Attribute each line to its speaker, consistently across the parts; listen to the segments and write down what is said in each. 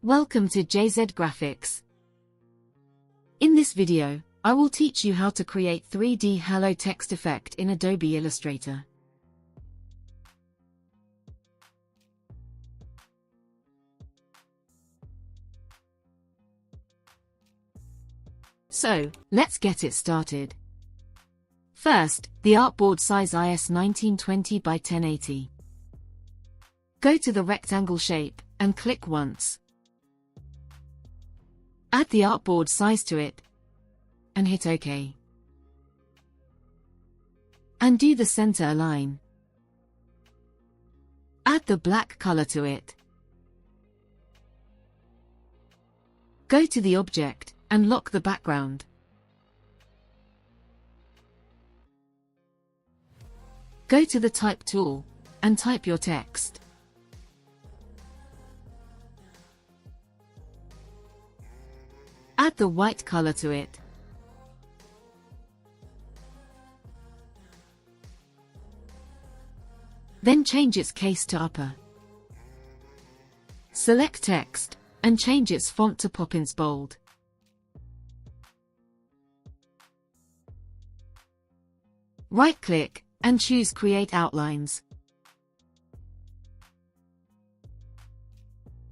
Speaker 1: Welcome to JZ Graphics. In this video, I will teach you how to create 3D halo text effect in Adobe Illustrator. So, let's get it started. First, the artboard size is 1920 by 1080. Go to the rectangle shape, and click once. Add the artboard size to it, and hit OK. Undo the center align. Add the black color to it. Go to the object, and lock the background. Go to the Type tool, and type your text. Add the white color to it. Then change its case to upper. Select text, and change its font to Poppins Bold. Right-click, and choose Create Outlines.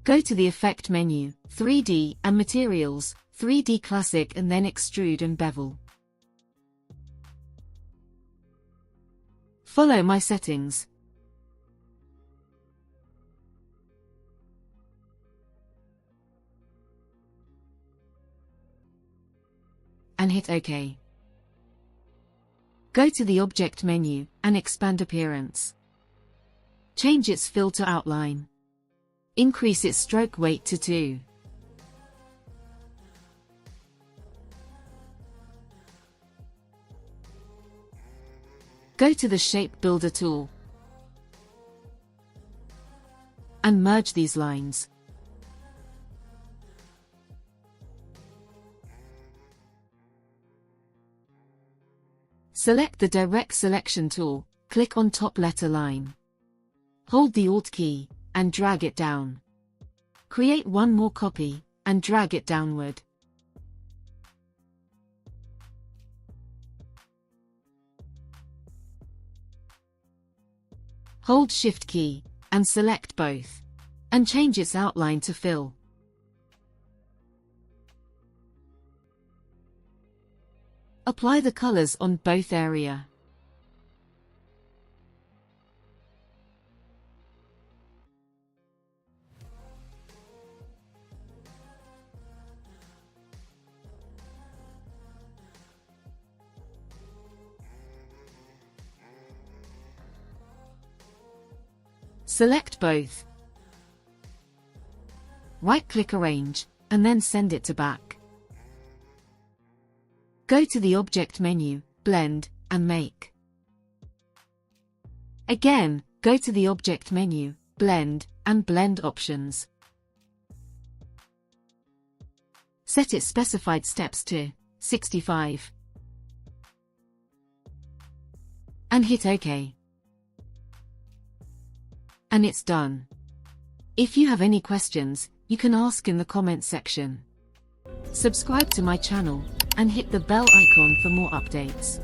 Speaker 1: Go to the Effect menu, 3D and Materials, 3D Classic and then Extrude and Bevel. Follow my settings. And hit OK. Go to the Object menu, and expand Appearance. Change its fill to outline. Increase its stroke weight to 2. Go to the Shape Builder tool, and merge these lines. Select the Direct Selection tool, click on top letter line. Hold the Alt key, and drag it down. Create one more copy, and drag it downward. Hold Shift key, and select both, and change its outline to fill. Apply the colors on both area. Select both. Right-click Arrange, and then send it to back. Go to the Object menu, Blend, and Make. Again, go to the Object menu, Blend, and Blend Options. Set its specified steps to 65. And hit OK. And it's done. If you have any questions, you can ask in the comment section. Subscribe to my channel, and hit the bell icon for more updates.